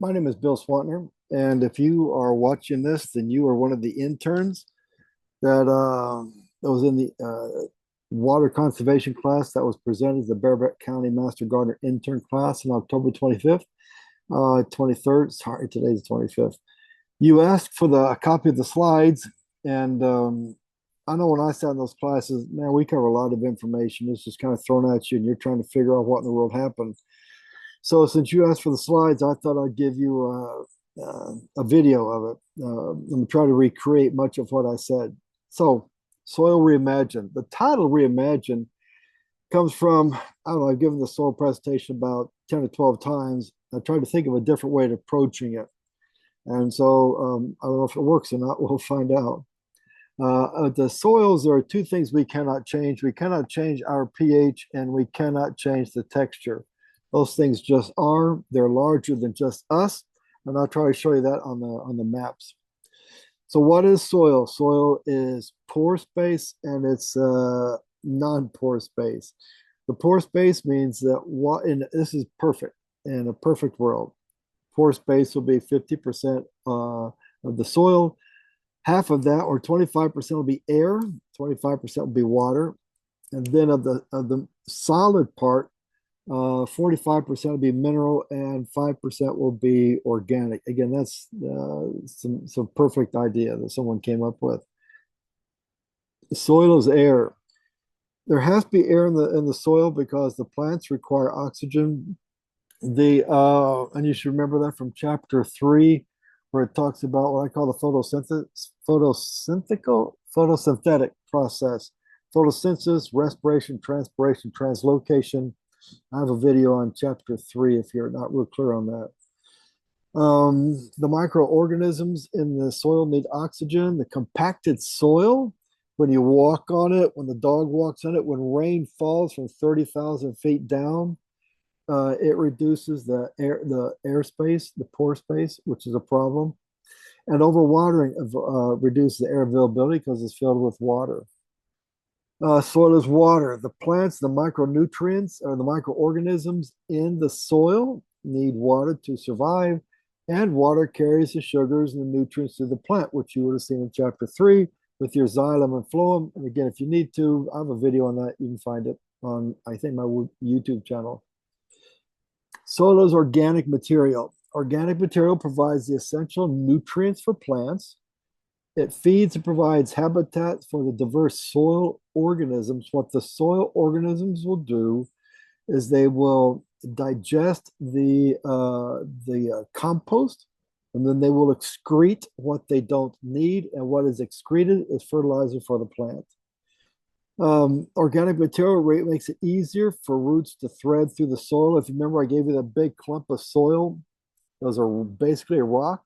My name is Bill Swantner, and if you are watching this, then you are one of the interns that was in the water conservation class that was presented as the Bexar County Master Gardener intern class on October 25th, 23rd. Sorry, today's the 25th. You asked for a copy of the slides, and I know when I sat in those classes, man, we cover a lot of information. It's just kind of thrown at you, and you're trying to figure out what in the world happened. So since you asked for the slides, I thought I'd give you a video of it. I'm going to try to recreate much of what I said. So, Soil Reimagined. The title Reimagined comes from, I don't know, I've given the soil presentation about 10 or 12 times. I tried to think of a different way of approaching it. And so I don't know if it works or not. We'll find out. The soils, there are two things we cannot change. We cannot change our pH and we cannot change the texture. Those things just are. They're larger than just us. And I'll try to show you that on the maps. So what is soil? Soil is pore space and it's non-pore space. The pore space means that this is perfect in a perfect world. Pore space will be 50% of the soil. Half of that, or 25%, will be air. 25% will be water, and then of the solid part, 45% will be mineral, and 5% will be organic. Again, that's some perfect idea that someone came up with. The soil is air. There has to be air in the soil because the plants require oxygen. And you should remember that from chapter 3, where it talks about what I call the photosynthetic process. Photosynthesis, respiration, transpiration, translocation. I have a video on chapter 3 if you're not real clear on that. The microorganisms in the soil need oxygen. The compacted soil, when you walk on it, when the dog walks on it, when rain falls from 30,000 feet down, it reduces the airspace, the pore space, which is a problem. And overwatering reduces the air availability because it's filled with water. Soil is water. The plants, the micronutrients, or the microorganisms in the soil need water to survive, and water carries the sugars and the nutrients to the plant, which you would have seen in chapter 3 with your xylem and phloem. And again, if you need to, I have a video on that. You can find it on, I think, my YouTube channel. Soil is organic material. Organic material provides the essential nutrients for plants. It feeds and provides habitat for the diverse soil organisms. What the soil organisms will do is they will digest the compost, and then they will excrete what they don't need, and what is excreted is fertilizer for the plant. Organic material makes it easier for roots to thread through the soil. If you remember, I gave you the big clump of soil. Those are basically a rock.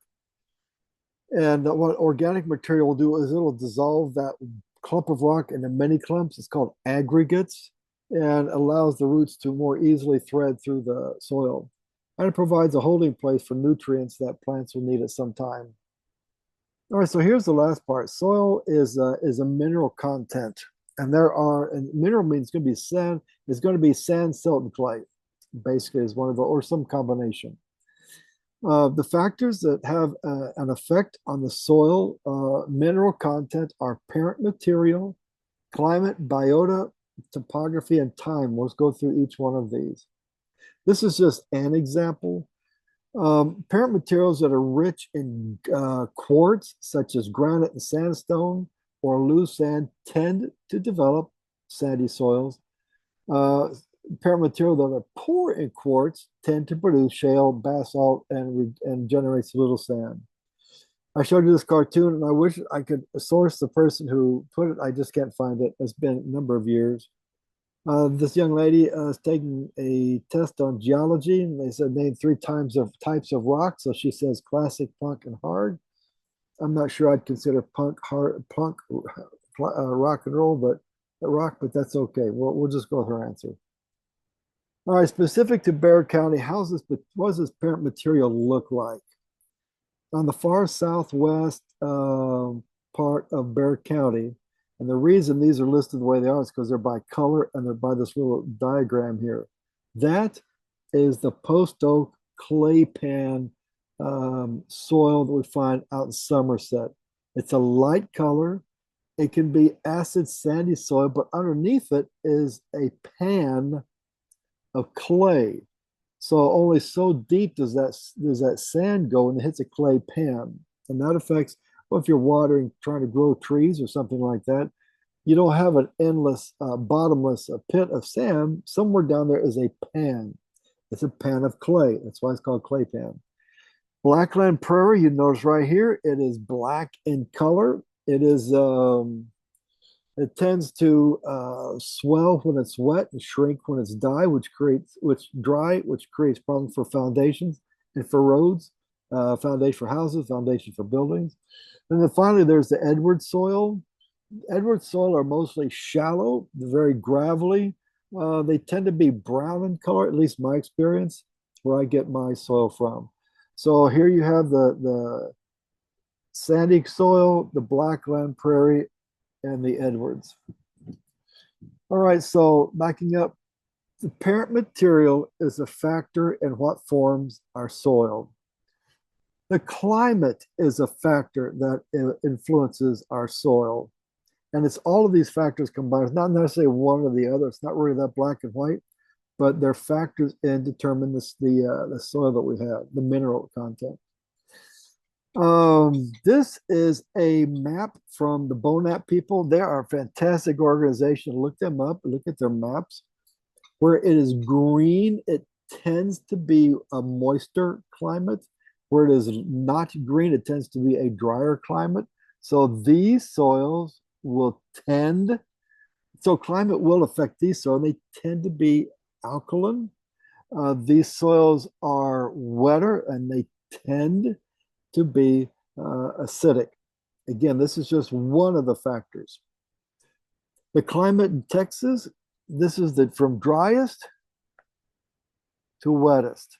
And what organic material will do is it'll dissolve that clump of rock into many clumps. It's called aggregates, and allows the roots to more easily thread through the soil. And it provides a holding place for nutrients that plants will need at some time. All right, so here's the last part. Soil is a mineral content. And mineral means it's going to be sand. It's going to be sand, silt, and clay, basically, is one of the, or some combination. The factors that have an effect on the soil mineral content are parent material, climate, biota, topography, and time. Let's go through each one of these. This is just an example. Parent materials that are rich in quartz, such as granite and sandstone, or loose sand, tend to develop sandy soils. Parent material that are poor in quartz tend to produce shale, basalt, and generates little sand. I showed you this cartoon, and I wish I could source the person who put it. I just can't find it. It's been a number of years. This young lady is taking a test on geology, and they said name 3 types of rock. So she says classic, punk, and hard. I'm not sure I'd consider punk rock and roll, but but that's okay. We'll just go with her answer. All right, specific to Bexar County, what does this parent material look like? On the far southwest part of Bexar County, and the reason these are listed the way they are is because they're by color and they're by this little diagram here. That is the post oak clay pan soil that we find out in Somerset. It's a light color. It can be acid, sandy soil, but underneath it is a pan of clay. So only so deep does that sand go when it hits a clay pan, and that affects. Well, if you're watering, trying to grow trees or something like that, you don't have an endless, bottomless pit of sand. Somewhere down there is a pan. It's a pan of clay. That's why it's called clay pan. Blackland prairie, you notice right here, it is black in color. It tends to swell when it's wet and shrink when it's dry, which creates problems for foundations and for roads, foundation for houses, foundation for buildings. And then finally, there's the Edwards soil. Edwards soil are mostly shallow, very gravelly. They tend to be brown in color, at least my experience, where I get my soil from. So here you have the sandy soil, the blackland prairie, and the Edwards. All right, so backing up, the parent material is a factor in what forms our soil. The climate is a factor that influences our soil. And it's all of these factors combined. It's not necessarily one or the other. It's not really that black and white, but they're factors in determine the soil that we have, the mineral content. This is a map from the Bonap people. They are a fantastic organization. Look them up, look at their maps. Where it is green, it tends to be a moister climate. Where it is not green, it tends to be a drier climate. So these soils will tend, so climate will affect these soils. They tend to be alkaline. These soils are wetter and they tend to be acidic. Again, this is just one of the factors. The climate in Texas, this is from driest to wettest.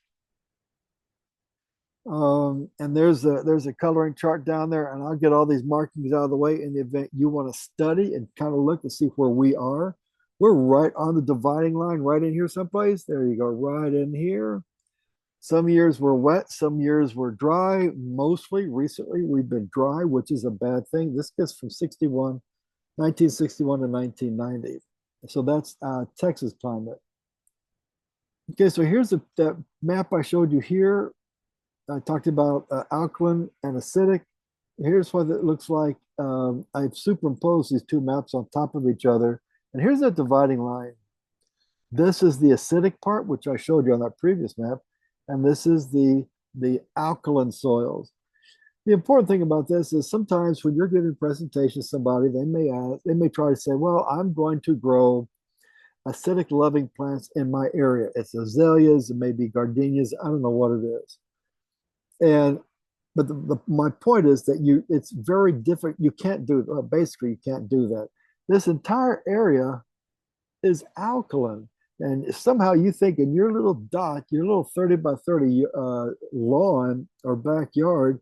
And there's a coloring chart down there, and I'll get all these markings out of the way in the event you want to study and kind of look and see where we are. We're right on the dividing line, right in here someplace. There you go, right in here. Some years were wet, some years were dry. Mostly recently, we've been dry, which is a bad thing. This gets from 1961 to 1990. So that's Texas climate. Okay, so here's that map I showed you here. I talked about alkaline and acidic. Here's what it looks like. I've superimposed these two maps on top of each other. And here's that dividing line. This is the acidic part, which I showed you on that previous map. And this is the alkaline soils. The important thing about this is sometimes when you're giving a presentation to somebody, they may try to say, well, I'm going to grow acidic loving plants in my area. It's azaleas, it may be gardenias, I don't know what it is. But my point is that it's very different. You can't do it. Basically, you can't do that. This entire area is alkaline. And somehow you think in your little dot, your little 30 by 30 lawn or backyard,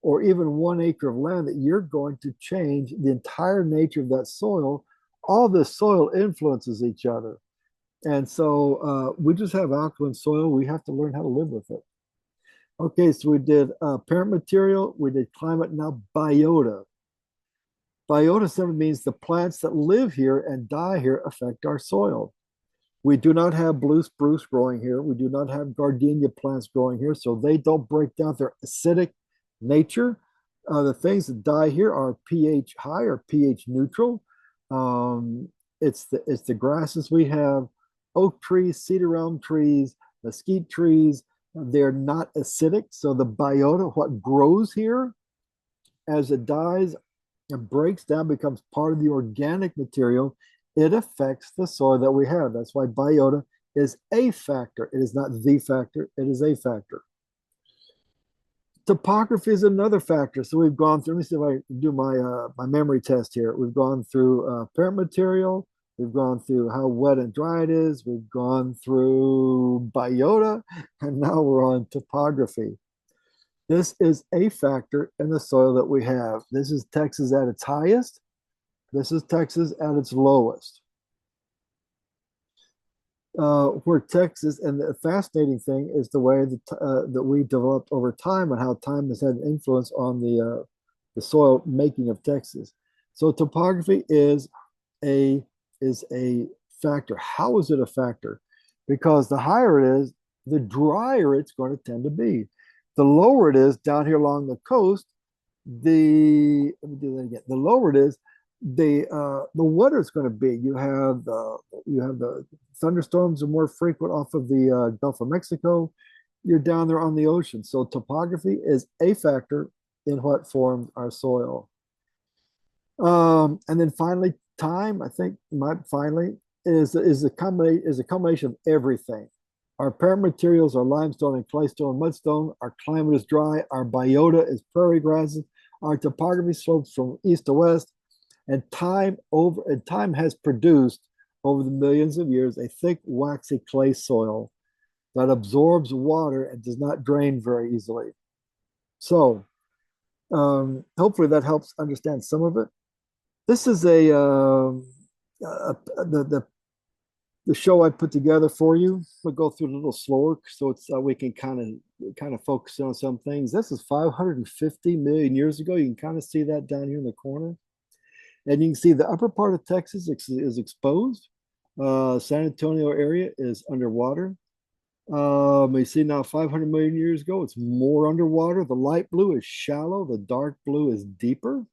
or even 1 acre of land, that you're going to change the entire nature of that soil. All this soil influences each other. And so we just have alkaline soil. We have to learn how to live with it. Okay, so we did parent material, we did climate, now biota. Biota simply means the plants that live here and die here affect our soil. We do not have blue spruce growing here. We do not have gardenia plants growing here, so they don't break down their acidic nature. The things that die here are pH high or pH neutral. It's the grasses we have, oak trees, cedar elm trees, mesquite trees. They're not acidic, so the biota, what grows here, as it dies and breaks down, becomes part of the organic material. It affects the soil that we have. That's why biota is a factor. It is not the factor, it is a factor. Topography is another factor. So we've gone through, let me see if I can do my memory test here. We've gone through parent material, we've gone through how wet and dry it is, we've gone through biota, and now we're on topography. This is a factor in the soil that we have. This is Texas at its highest. This is Texas at its lowest. where Texas, and the fascinating thing is the way that we developed over time and how time has had an influence on the soil making of Texas. So topography a is a factor. How is it a factor? Because the higher it is, the drier it's going to tend to be. The lower it is down here along the coast, let me do that again. The lower it is, the wetter it's going to be. You have the thunderstorms are more frequent off of the Gulf of Mexico. You're down there on the ocean, so topography is a factor in what forms our soil. And then finally, time. I think my finally is a combination of everything. Our parent materials are limestone and claystone and mudstone. Our climate is dry. Our biota is prairie grasses. Our topography slopes from east to west, and time has produced over the millions of years a thick, waxy clay soil that absorbs water and does not drain very easily. So, hopefully, that helps understand some of it. This is the show I put together for you. We'll go through it a little slower so it's we can kind of focus on some things. This is 550 million years ago. You can kind of see that down here in the corner, and you can see the upper part of Texas is exposed. San Antonio area is underwater. You see now 500 million years ago, it's more underwater. The light blue is shallow. The dark blue is deeper.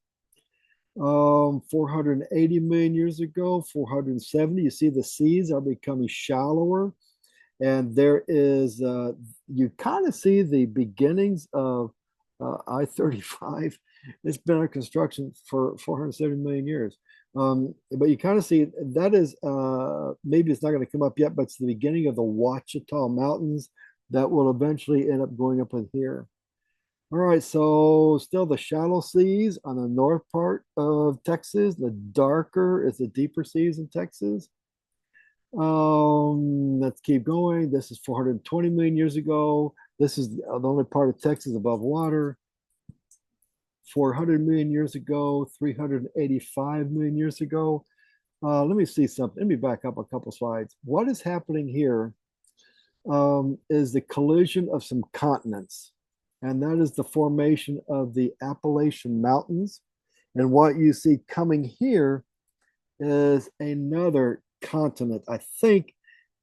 480 million years ago, 470. You see the seas are becoming shallower, and there is you kind of see the beginnings of I-35. It's been under construction for 470 million years. But you kind of see that is maybe it's not going to come up yet, but it's the beginning of the Ouachita Mountains that will eventually end up going up in here. All right, so still the shallow seas on the north part of Texas. The darker is the deeper seas in Texas. Let's keep going. This is 420 million years ago. This is the only part of Texas above water. 400 million years ago, 385 million years ago. Let me see something. Let me back up a couple slides. What is happening here is the collision of some continents, and that is the formation of the Appalachian Mountains. And what you see coming here is another continent. I think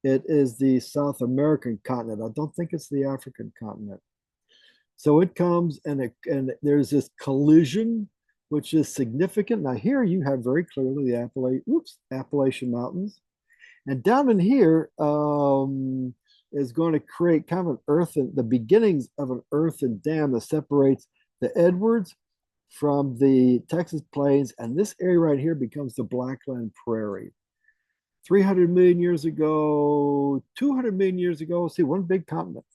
it is the South American continent. I don't think it's the African continent. So it comes and there's this collision, which is significant. Now here you have very clearly the Appalachian Mountains, and down in here is going to create kind of an the beginnings of an earthen dam that separates the Edwards from the Texas Plains, and this area right here becomes the Blackland Prairie. 300 million years ago, 200 million years ago, see, one big continent.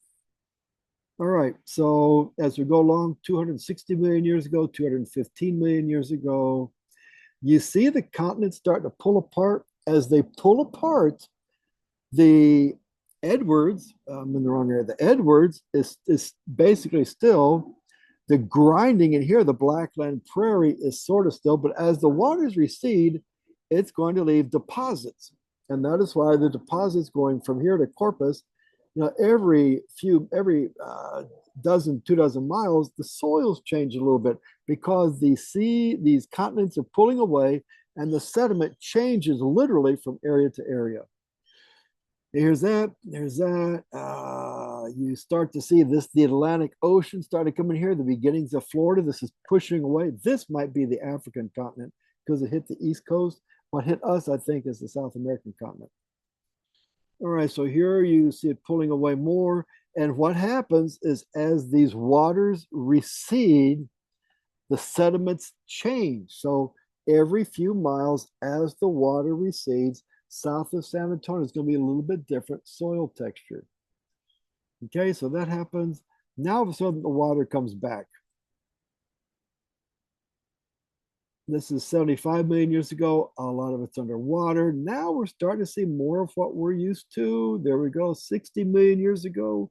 All right, so as we go along, 260 million years ago, 215 million years ago, you see the continents start to pull apart. As they pull apart, the Edwards, I'm in the wrong area, the Edwards is basically still, the grinding in here, the Blackland Prairie is sort of still, but as the waters recede, it's going to leave deposits. And that is why the deposits going from here to Corpus, every dozen, 2 dozen miles, the soils change a little bit because these continents are pulling away and the sediment changes literally from area to area. Here's that. There's that. You start to see the Atlantic Ocean started coming here, the beginnings of Florida. This is pushing away. This might be the African continent because it hit the East Coast. What hit us, I think, is the South American continent. All right, so here you see it pulling away more. And what happens is as these waters recede, the sediments change. So every few miles, as the water recedes, south of San Antonio is going to be a little bit different soil texture. Okay, so that happens. Now all of a sudden the water comes back. This is 75 million years ago. A lot of it's underwater. Now we're starting to see more of what we're used to. There we go, 60 million years ago.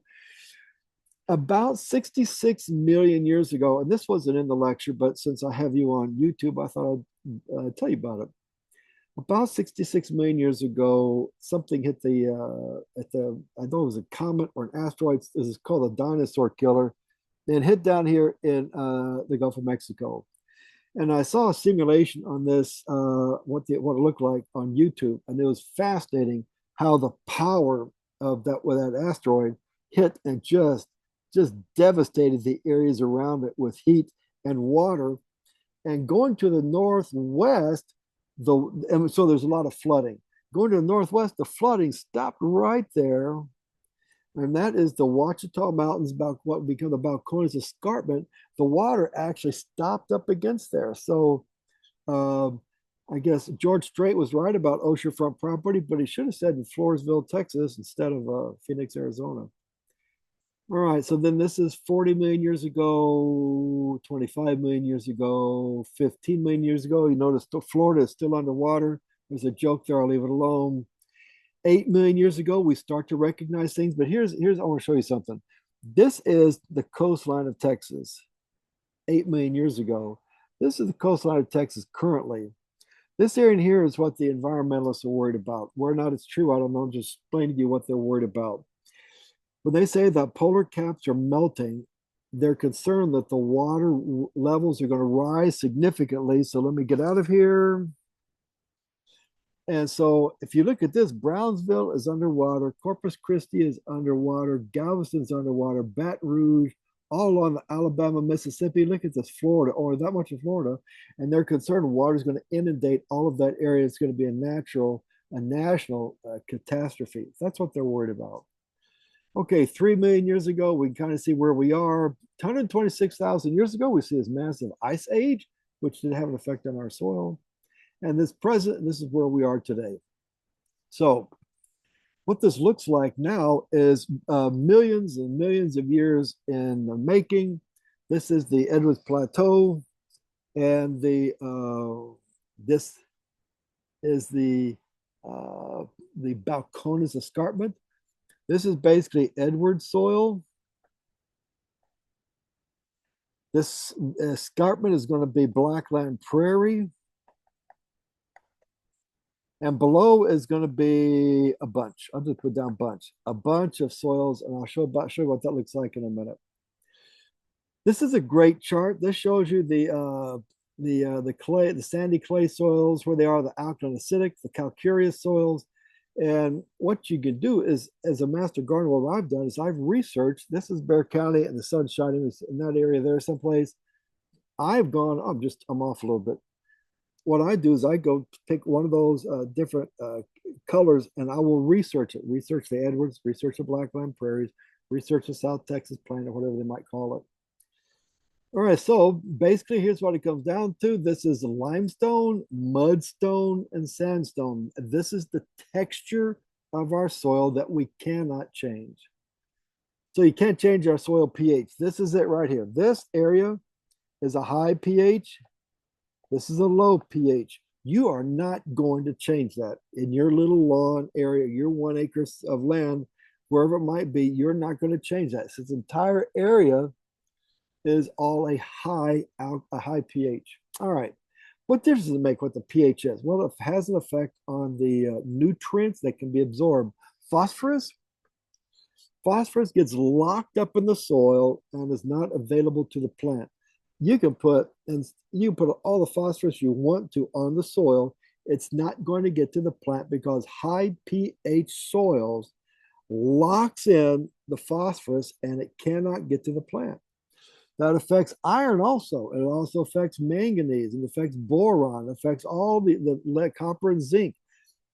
About 66 million years ago, and this wasn't in the lecture, but since I have you on YouTube, I thought I'd tell you about it. About 66 million years ago, something hit I know it was a comet or an asteroid. This is called a dinosaur killer, and hit down here in the Gulf of Mexico. And I saw a simulation on this, what it looked like on YouTube, and it was fascinating how the power of that asteroid hit and just devastated the areas around it with heat and water. And going to the northwest, and so there's a lot of flooding. Going to the northwest, the flooding stopped right there, and that is the Ouachita Mountains, about what become the Balcones Escarpment. The water actually stopped up against there. So um, I guess George Strait was right about oceanfront property, but he should have said in Floresville, Texas, instead of Phoenix, Arizona. All right, so then this is 40 million years ago, 25 million years ago, 15 million years ago. You notice Florida is still underwater. There's a joke there, I'll leave it alone. 8 million years ago, we start to recognize things. But here's I want to show you something. This is the coastline of Texas 8 million years ago. This is the coastline of Texas currently. This area in here is what the environmentalists are worried about. Whether or not it's true, I don't know. I'm just explaining to you what they're worried about. When they say that polar caps are melting, they're concerned that the water levels are going to rise significantly. So let me get out of here. And so if you look at this, Brownsville is underwater, Corpus Christi is underwater, Galveston's underwater, Baton Rouge, all on the Alabama, Mississippi. Look at this, Florida, or that much of Florida. And they're concerned water is going to inundate all of that area. It's going to be a national catastrophe. That's what they're worried about. Okay, 3 million years ago, we can kind of see where we are. 126,000 years ago, we see this massive ice age, which did have an effect on our soil. And this is where we are today. So, what this looks like now is millions and millions of years in the making. This is the Edwards Plateau, and this is the Balcones Escarpment. This is basically Edwards soil. This escarpment is going to be Blackland Prairie. And below is going to be a bunch. I'll just put down a bunch of soils, and I'll show you what that looks like in a minute. This is a great chart. This shows you the sandy clay soils, where they are, the alkaline acidic, the calcareous soils. And what you can do is, as a master gardener, what I've done is I've researched. This is Bexar County, and the sun's shining in that area there someplace. I'm off a little bit. What I do is I go pick one of those different colors, and I will research it. Research the Edwards, research the Blackland Prairies, research the South Texas Plain, or whatever they might call it. All right, so basically, here's what it comes down to. This is limestone, mudstone, and sandstone. This is the texture of our soil that we cannot change. So you can't change our soil pH. This is it right here. This area is a high pH. This is a low pH. You are not going to change that in your little lawn area, your 1 acre of land, wherever it might be. You're not going to change that. So this entire area is all a high pH. All right. What difference does it make what the pH is? Well, it has an effect on the nutrients that can be absorbed. Phosphorus gets locked up in the soil and is not available to the plant. You can put all the phosphorus you want to on the soil. It's not going to get to the plant because high pH soils locks in the phosphorus and it cannot get to the plant. That affects iron also. It also affects manganese. It affects boron. It affects all the lead, copper, and zinc.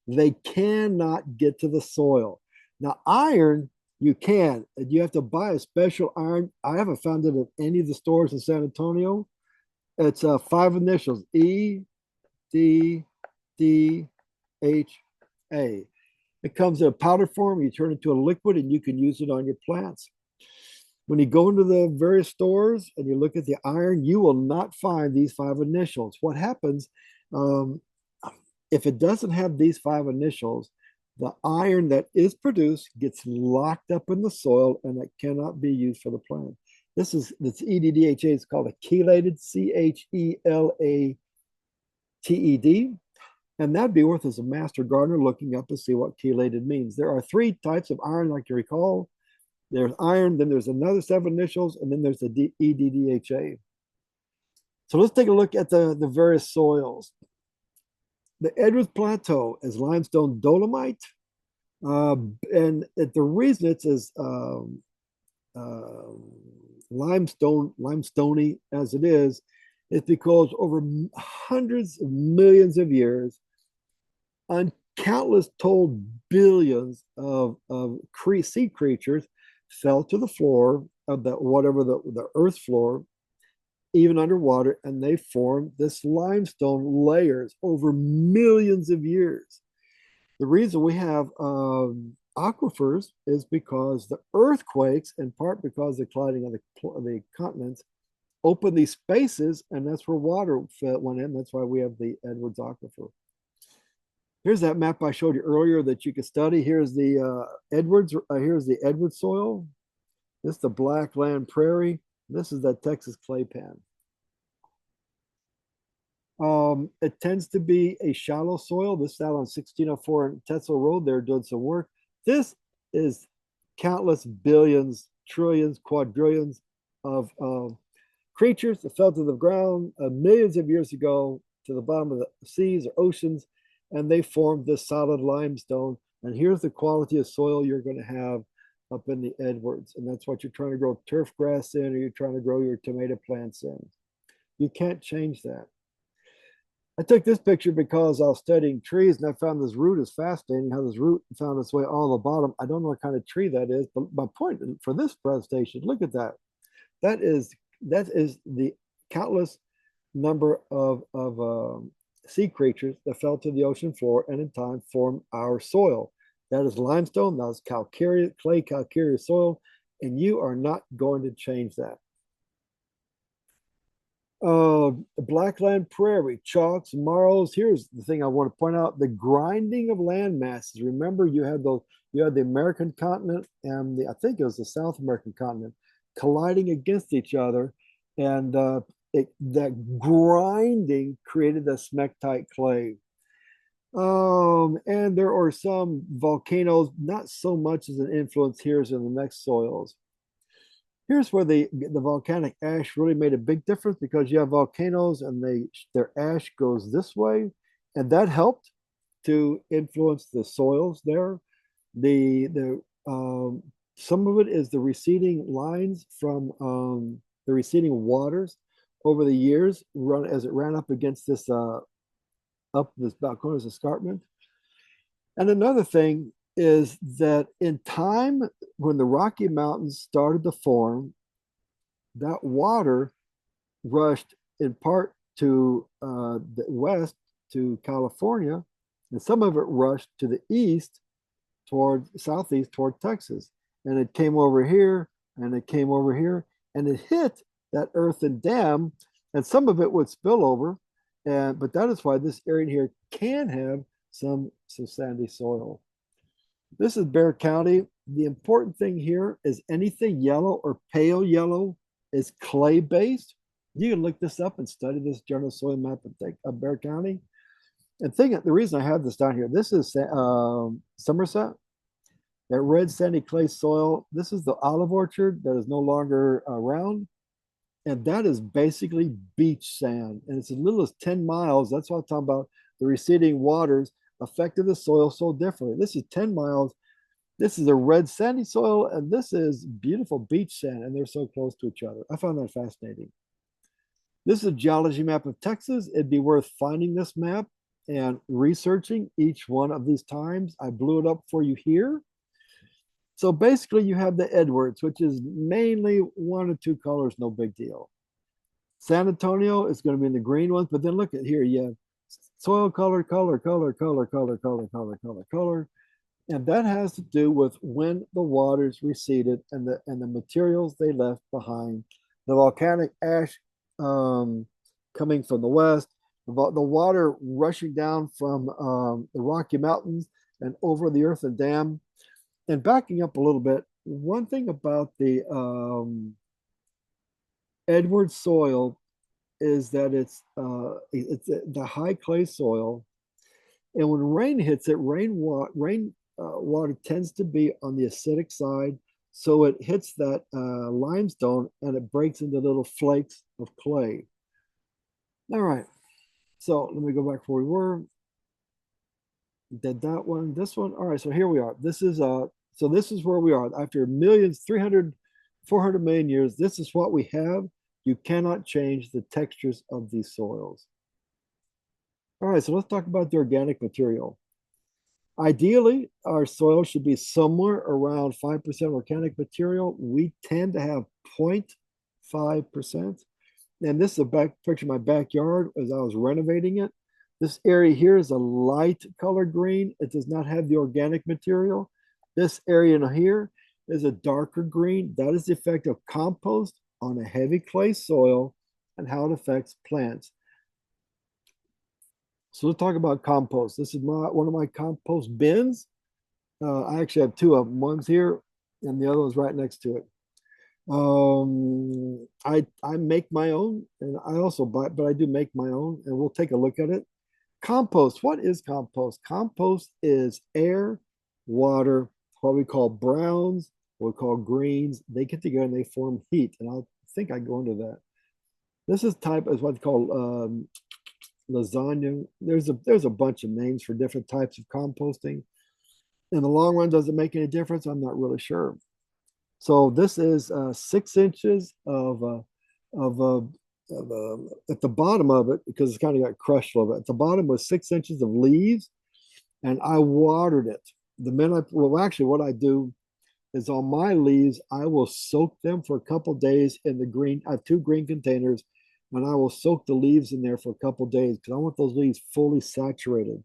They cannot get to the soil. Now, iron, you can. You have to buy a special iron. I haven't found it at any of the stores in San Antonio. It's 5 initials, E, D, D, H, A. It comes in a powder form. You turn it into a liquid, and you can use it on your plants. When you go into the various stores and you look at the iron, you will not find these 5 initials. What happens if it doesn't have these 5 initials? The iron that is produced gets locked up in the soil and it cannot be used for the plant. This EDDHA. It's called a chelated, CHELATED. And that'd be worth as a master gardener looking up to see what chelated means. There are three types of iron, like you recall. There's iron, then there's another seven initials, and then there's the EDDHA. So let's take a look at the various soils. The Edwards Plateau is limestone dolomite. And the reason it's as uh, limestony as it is because over hundreds of millions of years, on countless told billions of sea creatures fell to the floor of the whatever the earth floor, even underwater, and they formed this limestone layers over millions of years. The reason we have aquifers is because the earthquakes, in part because the colliding of the continents, opened these spaces, and that's where water went in. That's why we have the Edwards Aquifer. Here's that map I showed you earlier that you could study. Here's the Here's the Edwards soil. This is the black land prairie. This is that Texas clay pan. It tends to be a shallow soil. This is out on 1604 and Tetzel Road. They're doing some work. This is countless billions, trillions, quadrillions of creatures that fell to the ground millions of years ago to the bottom of the seas or oceans, and they formed this solid limestone. And here's the quality of soil you're going to have up in the Edwards. And that's what you're trying to grow turf grass in, or you're trying to grow your tomato plants in. You can't change that. I took this picture because I was studying trees and I found this root is fascinating, how this root found its way all the bottom. I don't know what kind of tree that is, but my point for this presentation, look at that. That is the countless number of sea creatures that fell to the ocean floor and in time formed our soil. That is limestone, that is calcareous, clay calcareous soil, and you are not going to change that. Blackland prairie, chalks, marls. Here's the thing I want to point out: the grinding of land masses. Remember, you had the American continent and I think it was the South American continent colliding against each other, and that grinding created the smectite clay. And there are some volcanoes, not so much as an influence here as in the next soils. Here's where the volcanic ash really made a big difference, because you have volcanoes and their ash goes this way, and that helped to influence the soils there. The Some of it is the receding lines from the receding waters over the years run as it ran up against this up this Balcones escarpment. And another thing is that in time, when the Rocky Mountains started to form, that water rushed in part to the west to California, and some of it rushed to the east toward southeast toward Texas. And it came over here, and it came over here, and it hit that earthen dam, and some of it would spill over. But that is why this area here can have some sandy soil. This is Bexar County. The important thing here is anything yellow or pale yellow is clay based. You can look this up and study this general soil map of Bexar County. And the reason I have this down here, this is Somerset, that red sandy clay soil. This is the olive orchard that is no longer around. And that is basically beach sand. And it's as little as 10 miles. That's what I'm talking about. The receding waters affected the soil so differently. This is 10 miles. This is a red sandy soil, and this is beautiful beach sand, and they're so close to each other. I found that fascinating. This is a geology map of Texas. It'd be worth finding this map and researching each one of these times. I blew it up for you here. So basically, you have the Edwards, which is mainly one or two colors, no big deal. San Antonio is going to be in the green ones, but then look at here, you have soil color, color, color, color, color, color, color, color, color. And that has to do with when the waters receded and the materials they left behind. The volcanic ash coming from the west, the water rushing down from the Rocky Mountains and over the earthen dam. And backing up a little bit, one thing about the Edward soil is that it's the high clay soil, And when rain hits it, rain water tends to be on the acidic side. So it hits that limestone and it breaks into little flakes of clay. All right. So let me go back where we were. Did that one, this one. All right. So here we are. This is where we are after millions, 300, 400 million years. This is what we have. You cannot change the textures of these soils. All right. So let's talk about the organic material. Ideally, our soil should be somewhere around 5% organic material. We tend to have 0.5%. And this is a back picture of my backyard as I was renovating it. This area here is a light color green. It does not have the organic material. This area in here is a darker green. That is the effect of compost on a heavy clay soil and how it affects plants. So let's talk about compost. This is one of my compost bins. I actually have two of them. One's here and the other one's right next to it. I make my own, and I also buy, but I do make my own, and we'll take a look at it. Compost. What is compost? Compost is air, water, what we call browns, what we call greens. They get together and they form heat, and I think I go into that. This is type is what's called lasagna. There's a bunch of names for different types of composting. In the long run, does it make any difference? I'm not really sure. So this is 6 inches at the bottom of it, because it's kind of got crushed a little bit. At the bottom was 6 inches of leaves, and I watered it. The minute well, actually, what I do is on my leaves, I will soak them for a couple days in the green. I have two green containers, and I will soak the leaves in there for a couple days because I want those leaves fully saturated.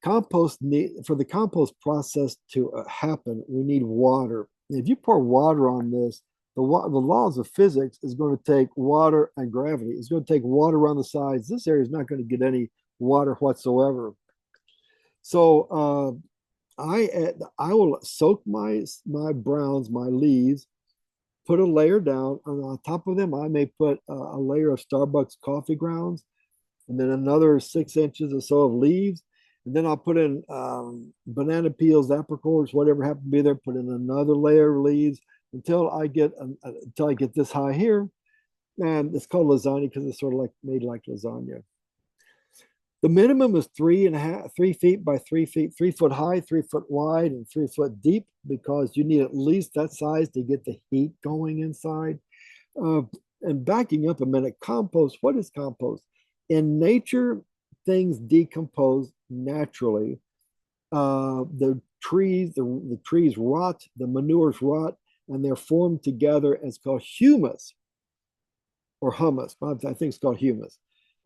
For the compost process to happen, we need water. If you pour water on this, the laws of physics is going to take water and gravity. It's going to take water around the sides. This area is not going to get any water whatsoever. So I will soak my browns, my leaves, put a layer down, and on top of them I may put a layer of Starbucks coffee grounds, and then another 6 inches or so of leaves. And then I'll put in banana peels, apricots, whatever happens to be there. Put in another layer of leaves until I get this high here, and it's called lasagna because it's sort of like made like lasagna. The minimum is 3 feet by 3 feet, 3 foot high, 3 foot wide, and 3 foot deep, because you need at least that size to get the heat going inside. And backing up a minute, compost. What is compost? In nature, things decompose naturally. The trees rot, the manures rot, and they're formed together. It's called humus or humus. I think it's called humus.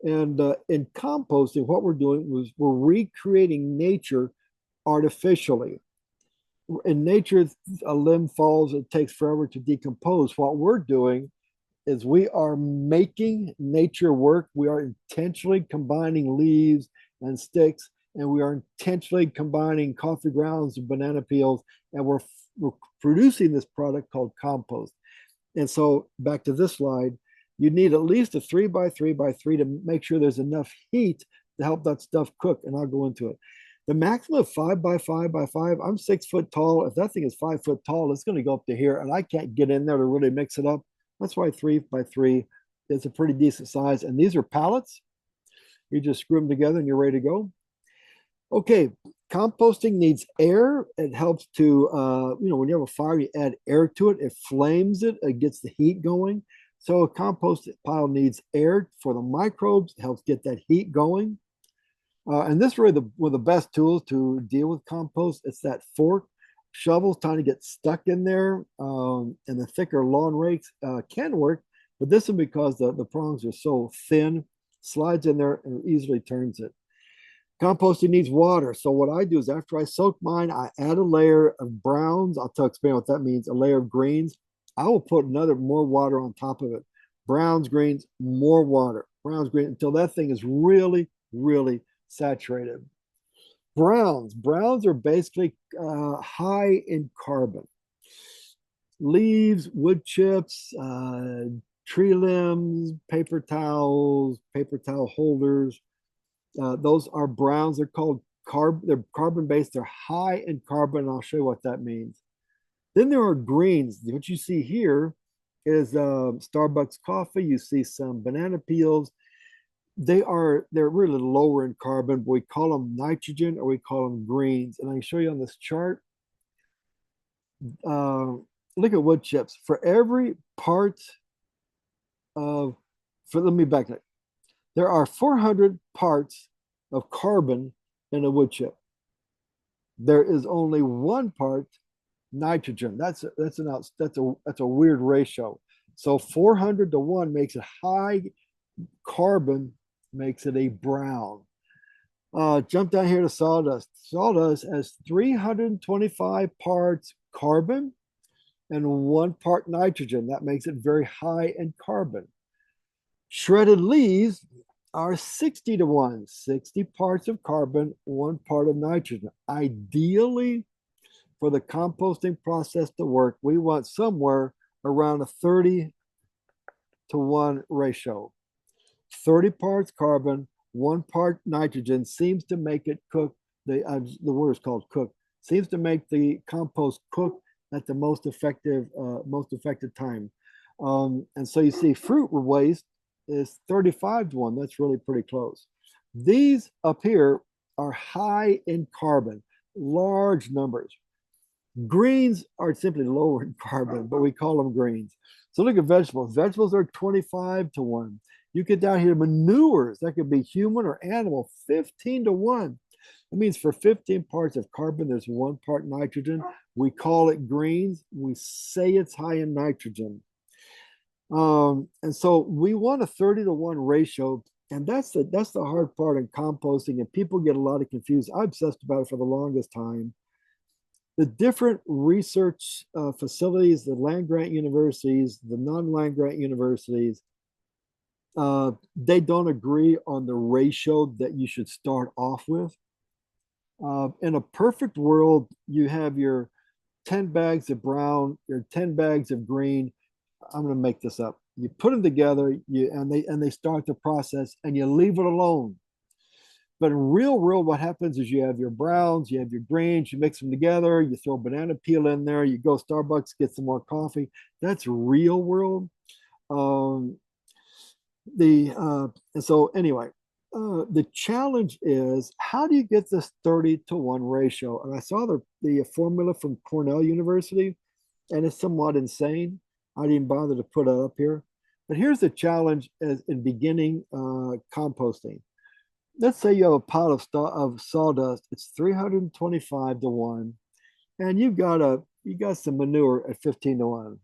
And in composting, what we're doing was we're recreating nature artificially. In nature, a limb falls, it takes forever to decompose. What we're doing is we are making nature work. We are intentionally combining leaves and sticks, and we are intentionally combining coffee grounds and banana peels, and we're producing this product called compost. And so back to this slide, you need at least a 3 by 3 by 3 to make sure there's enough heat to help that stuff cook, and I'll go into it. The maximum of 5 by 5 by 5, I'm 6 foot tall. If that thing is 5 foot tall, it's going to go up to here, and I can't get in there to really mix it up. That's why 3 by 3 is a pretty decent size. And these are pallets. You just screw them together and you're ready to go. Okay, composting needs air. It helps to, when you have a fire, you add air to it. It flames it. It gets the heat going. So a compost pile needs air for the microbes. It helps get that heat going. And this is really one of the best tools to deal with compost. It's that fork. Shovels trying to get stuck in there, and the thicker lawn rakes can work, but this is because the prongs are so thin, slides in there and easily turns it. Composting needs water. So what I do is after I soak mine, I add a layer of browns. I'll explain what that means. A layer of greens. I will put more water on top of it. Browns, greens, more water. Browns, greens, until that thing is really, really saturated. Browns are basically high in carbon. Leaves, wood chips, tree limbs, paper towels, paper towel holders, Those are browns. They're called they're carbon based. They're high in carbon. I'll show you what that means. Then there are greens. What you see here is Starbucks coffee. You see some banana peels. They're really lower in carbon, but we call them nitrogen or we call them greens. And I can show you on this chart. Uh, Look at wood chips. For every part of, let me back up. There are 400 parts of carbon in a wood chip. There is only one part nitrogen. That's a weird ratio. So 400 to 1 makes it high carbon, makes it a brown. Jump down here to sawdust. Sawdust has 325 parts carbon and 1 part nitrogen. That makes it very high in carbon. Shredded leaves are 60 to 1, 60 parts of carbon, 1 part of nitrogen. Ideally, for the composting process to work, we want somewhere around a 30 to 1 ratio. 30 parts carbon, 1 part nitrogen seems to make it cook. The word is called cook. Seems to make the compost cook at the most effective time. And so you see fruit waste is 35 to 1. That's really pretty close. These up here are high in carbon, large numbers. Greens are simply lower in carbon, but we call them greens. So look at vegetables. Vegetables are 25 to 1. You get down here, manures, that could be human or animal, 15 to 1. That means for 15 parts of carbon, there's 1 part nitrogen. We call it greens. We say it's high in nitrogen. And so we want a 30 to 1 ratio. And that's the hard part in composting. And people get a lot of confused. I obsessed about it for the longest time. The different research facilities, the land grant universities, the non-land grant universities, they don't agree on the ratio that you should start off with. In a perfect world, you have your 10 bags of brown, your 10 bags of green. I'm going to make this up. You put them together, and they start the process, and you leave it alone. But in real world, what happens is you have your browns, you have your greens, you mix them together, you throw banana peel in there, you go Starbucks, get some more coffee. That's real world. And so anyway, the challenge is how do you get this 30 to 1 ratio? And I saw the formula from Cornell University, and it's somewhat insane. I didn't bother to put it up here. But here's the challenge as in beginning composting. Let's say you have a pile of sawdust. It's 325 to 1, and you got some manure at 15 to 1.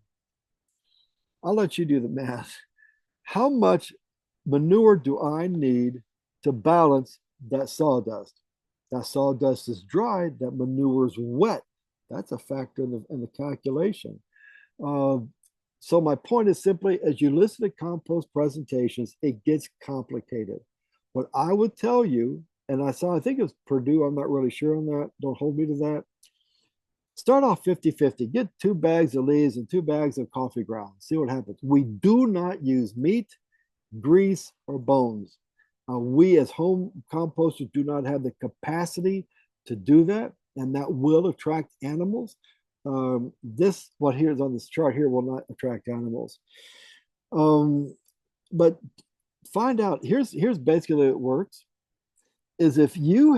I'll let you do the math. How much manure do I need to balance that sawdust? That sawdust is dry, that manure is wet. That's a factor in the calculation. So my point is simply, as you listen to compost presentations, it gets complicated. What I would tell you, and I think it was Purdue, I'm not really sure on that, don't hold me to that. Start off 50-50, get 2 bags of leaves and 2 bags of coffee grounds, see what happens. We do not use meat, grease, or bones. We as home composters do not have the capacity to do that, and that will attract animals. What here is on this chart here will not attract animals. But find out, here's basically it works, is if you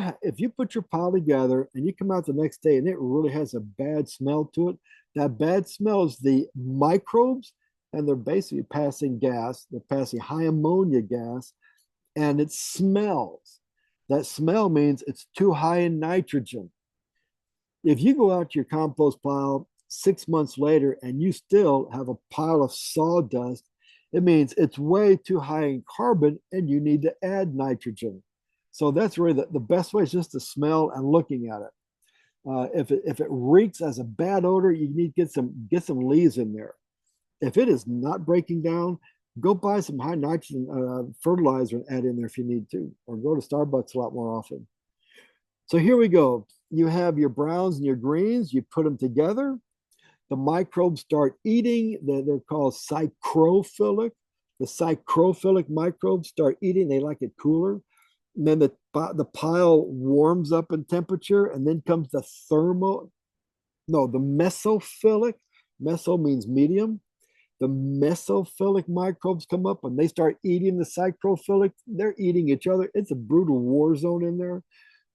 put your pile together and you come out the next day and it really has a bad smell to it, that bad smell is the microbes, and they're basically passing gas, they're passing high ammonia gas, and it smells. That smell means it's too high in nitrogen. If you go out to your compost pile 6 months later and you still have a pile of sawdust, it means it's way too high in carbon and you need to add nitrogen. So that's really the best way is just to smell and looking at it. If it reeks as a bad odor, you need to get some leaves in there. If it is not breaking down, go buy some high nitrogen fertilizer and add in there if you need to, or go to Starbucks a lot more often. So here we go. You have your browns and your greens, you put them together. The microbes start eating. They're called psychrophilic. The psychrophilic microbes start eating. They like it cooler. And then the pile warms up in temperature, and then comes the thermo, no, the mesophilic. Meso means medium. The mesophilic microbes come up and they start eating the psychrophilic. They're eating each other. It's a brutal war zone in there.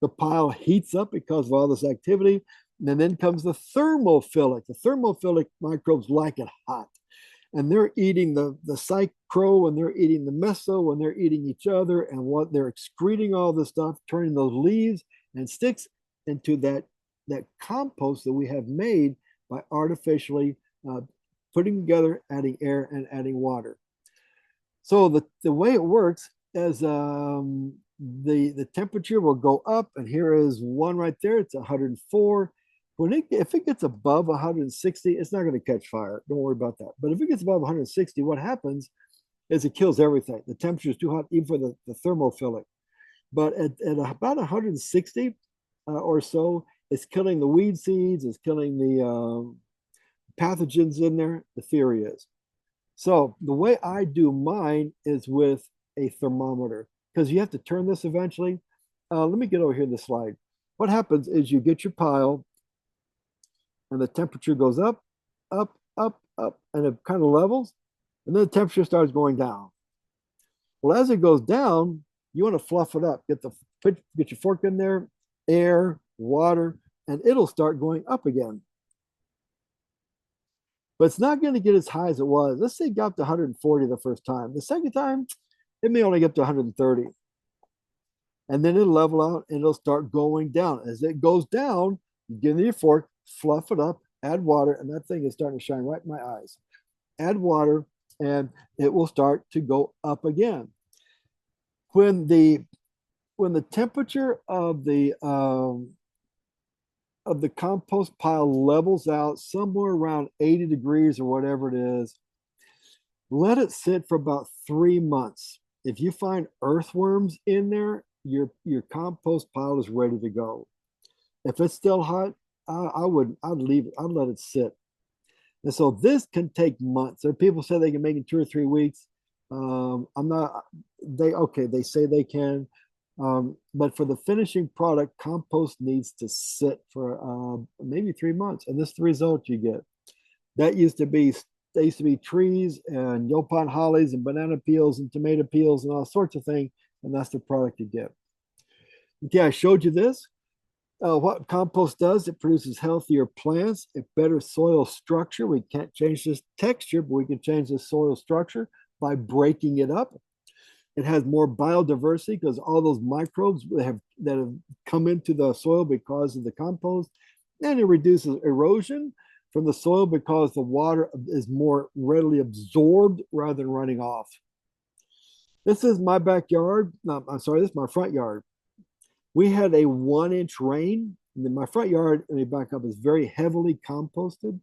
The pile heats up because of all this activity. And then comes the thermophilic. The thermophilic microbes like it hot. And they're eating the psychro and they're eating the meso and they're eating each other. And what they're excreting all this stuff, turning those leaves and sticks into that compost that we have made by artificially putting together, adding air and adding water. So the way it works is the temperature will go up, and here is one right there. It's 104. If it gets above 160, it's not going to catch fire. Don't worry about that. But if it gets above 160, what happens is it kills everything. The temperature is too hot, even for the thermophilic. But at about 160 or so, it's killing the weed seeds, it's killing the pathogens in there, the theory is. So the way I do mine is with a thermometer because you have to turn this eventually. Let me get over here the slide. What happens is you get your pile and the temperature goes up, up, up, up, and it kind of levels, and then the temperature starts going down. Well, as it goes down, you want to fluff it up. Get your fork in there, air, water, and it'll start going up again. But it's not going to get as high as it was. Let's say it got up to 140 the first time. The second time, it may only get to 130. And then it'll level out and it'll start going down. As it goes down, you get in your fork, fluff it up, add water, and that thing is starting to shine right in my eyes. Add water, and it will start to go up again. When the temperature of the compost pile levels out somewhere around 80 degrees or whatever it is, let it sit for about 3 months. If you find earthworms in there, your compost pile is ready to go. If it's still hot, I'd leave it. I'd let it sit. And so this can take months. There are people say they can make it 2 or 3 weeks. I'm not. They say they can. But for the finishing product, compost needs to sit for maybe 3 months, and this is the result you get. They used to be trees and yopon hollies and banana peels and tomato peels and all sorts of things, and that's the product you get. Okay, I showed you this. What compost does, it produces healthier plants, a better soil structure. We can't change this texture, but we can change the soil structure by breaking it up. It has more biodiversity because all those microbes that have come into the soil because of the compost. And it reduces erosion from the soil because the water is more readily absorbed rather than running off. This is my backyard. No, I'm sorry, this is my front yard. We had a 1-inch rain. And then my front yard, let me back up, is very heavily composted.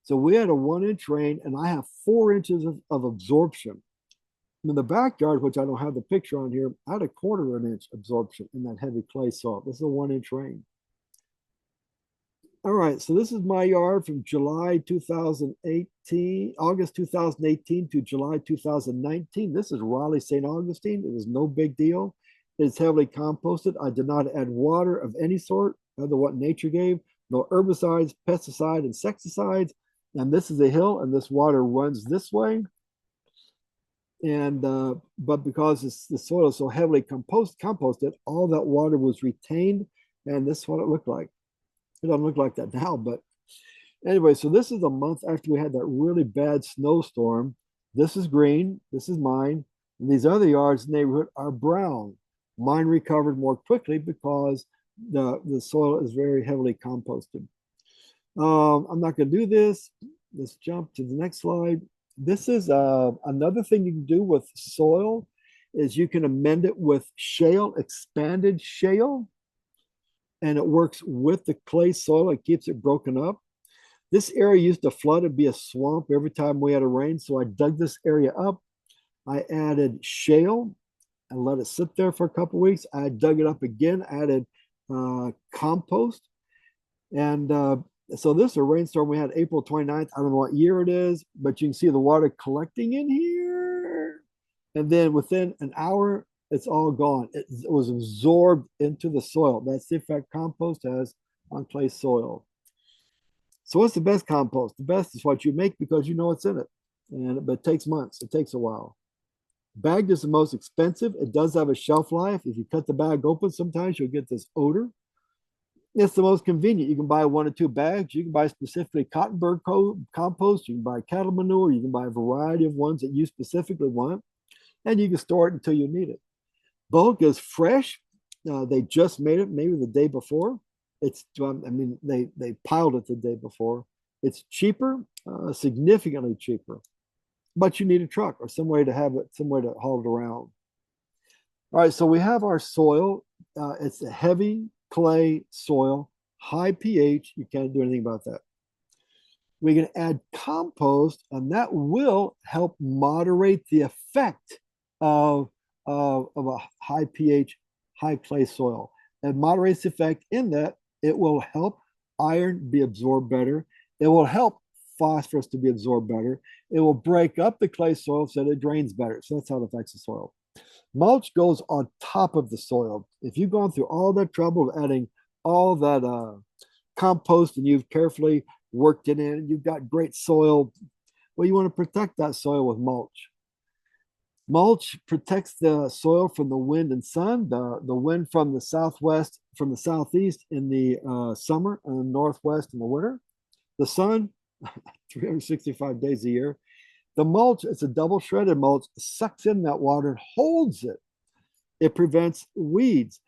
So we had a 1-inch rain, and I have 4 inches of absorption. In the backyard, which I don't have the picture on here, I had a 1/4 inch absorption in that heavy clay soil. This is a 1-inch rain. All right, so this is my yard from July 2018, August 2018 to July 2019. This is Raleigh, St. Augustine. It is no big deal. It's heavily composted. I did not add water of any sort other than what nature gave. No herbicides, pesticides, insecticides. And this is a hill, and this water runs this way. And but because the soil is so heavily composted, all that water was retained, and this is what it looked like. It doesn't look like that now, but anyway, so this is a month after we had that really bad snowstorm. This is green, this is mine, and these other yards in the neighborhood are brown. Mine recovered more quickly because the soil is very heavily composted. I'm not going to do this. Let's jump to the next slide. This is another thing you can do with soil is you can amend it with shale, expanded shale, and it works with the clay soil. It keeps it broken up. This area used to flood and be a swamp every time we had a rain, so I dug this area up. I added shale and let it sit there for a couple weeks. I dug it up again, added compost, and so this is a rainstorm we had April 29th. I don't know what year it is, but you can see the water collecting in here. And then within an hour, It's all gone. It was absorbed into the soil. That's the effect compost has on clay soil. So what's the best compost? The best is what you make because you know what's in it. But it takes months. It takes a while. Bagged is the most expensive. It does have a shelf life. If you cut the bag open, sometimes you'll get this odor. It's the most convenient. You can buy 1 or 2 bags. You can buy specifically cottonburg compost. You can buy cattle manure. You can buy a variety of ones that you specifically want, and you can store it until you need it. Bulk is fresh. They just made it maybe the day before. They piled it the day before. It's cheaper, significantly cheaper, but you need a truck or some way to have it, some way to haul it around. All right, so we have our soil. It's a heavy clay soil, high pH. You can't do anything about that. We can add compost, and that will help moderate the effect of a high pH, high clay soil. It moderates the effect in that it will help iron be absorbed better. It will help phosphorus to be absorbed better. It will break up the clay soil so that it drains better. So that's how it affects the soil. Mulch goes on top of the soil. If you've gone through all that trouble of adding all that compost and you've carefully worked it in, and you've got great soil, well, you want to protect that soil with mulch. Mulch protects the soil from the wind and sun, the wind from the southwest, from the southeast in the summer, and the northwest in the winter. The sun, 365 days a year. The mulch, it's a double shredded mulch, sucks in that water and holds it. It prevents weeds.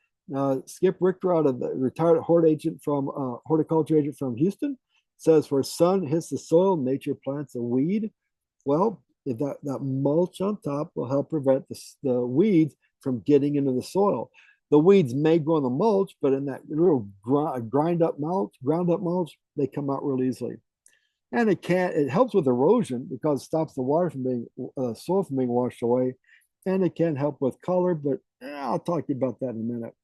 Skip Richter, out of the retired horticulture agent from Houston, says where sun hits the soil, nature plants a weed. Well, if that mulch on top will help prevent the weeds from getting into the soil. The weeds may grow in the mulch, but in that little ground up mulch, they come out real easily. And it helps with erosion because it stops the water from being soil from being washed away, and it can help with color. But I'll talk to you about that in a minute.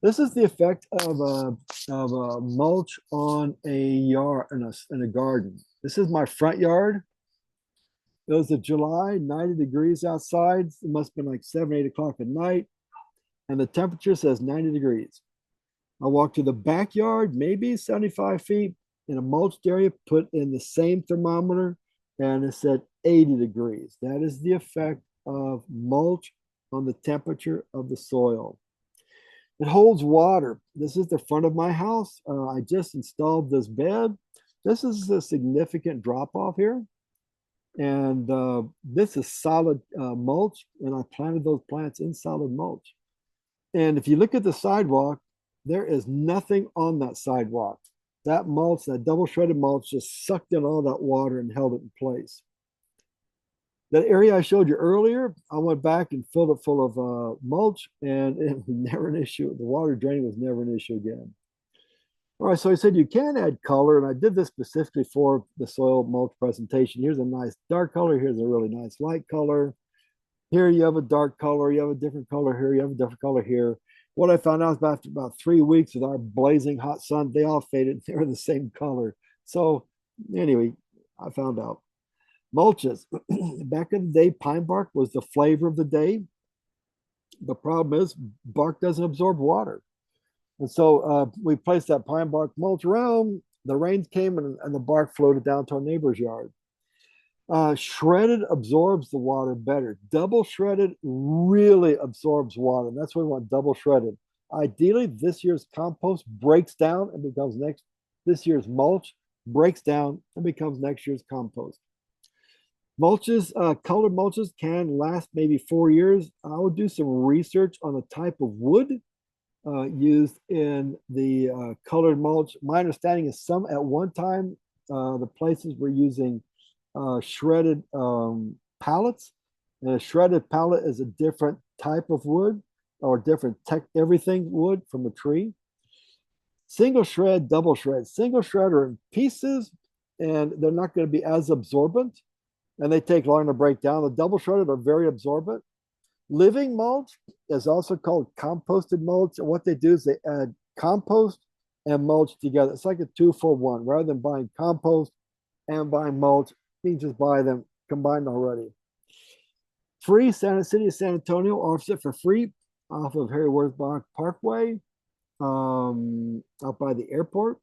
This is the effect of a mulch on a yard in a garden. This is my front yard. It was a July, 90 degrees outside. It must have been like 7, 8 o'clock at night, and the temperature says 90 degrees. I walked to the backyard, maybe 75 feet, in a mulched area, put in the same thermometer, and it said 80 degrees. That is the effect of mulch on the temperature of the soil. It holds water. This is the front of my house. I just installed this bed. This is a significant drop off here. And this is solid mulch, and I planted those plants in solid mulch. And if you look at the sidewalk, there is nothing on that sidewalk. That mulch, that double shredded mulch, just sucked in all that water and held it in place. That area I showed you earlier, I went back and filled it full of mulch, and it was never an issue. The water draining was never an issue again. All right, so I said you can add color, and I did this specifically for the soil mulch presentation. Here's a nice dark color. Here's a really nice light color. Here you have a dark color. You have a different color here. You have a different color here. What I found out is after about 3 weeks with our blazing hot sun, they all faded. They were the same color. So anyway, I found out. Mulches. Back in the day, pine bark was the flavor of the day. The problem is bark doesn't absorb water. And so we placed that pine bark mulch around. The rains came and the bark floated down to our neighbor's yard. Shredded absorbs the water better. Double shredded really absorbs water. And that's why we want double shredded. Ideally, this year's compost breaks down and becomes this year's mulch breaks down and becomes next year's compost. Mulches, colored mulches can last maybe 4 years. I will do some research on the type of wood used in the colored mulch. My understanding is some at one time, the places were using shredded pallets. And a shredded pallet is a different type of wood or different everything wood from a tree. Single shred, double shred. Single shred are in pieces and they're not going to be as absorbent and they take longer to break down. The double shredded are very absorbent. Living mulch is also called composted mulch. And what they do is they add compost and mulch together. It's like a 2-for-1. Rather than buying compost and buying mulch, you can just buy them combined already. Free. Santa City of San Antonio offers it for free off of Harry Wurzbach Parkway, out by the airport.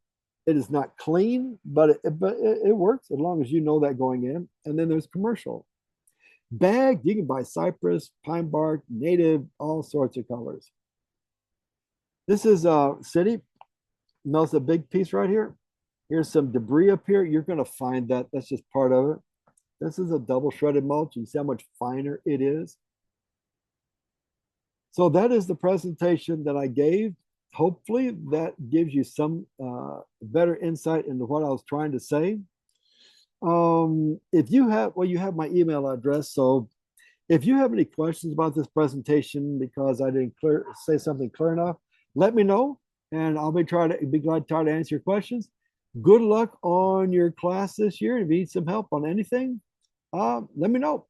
It is not clean, but it works as long as you know that going in. And then there's commercial. Bagged, you can buy cypress, pine bark, native, all sorts of colors. This is city. Notice a big piece right here. Here's some debris up here. You're going to find that. That's just part of it. This is a double shredded mulch. You can see how much finer it is. So that is the presentation that I gave. Hopefully that gives you some better insight into what I was trying to say. If you have, well, you have my email address. So if you have any questions about this presentation because I didn't say something clear enough, let me know, and I'll be glad to try to answer your questions. Good luck on your class this year. If you need some help on anything, let me know.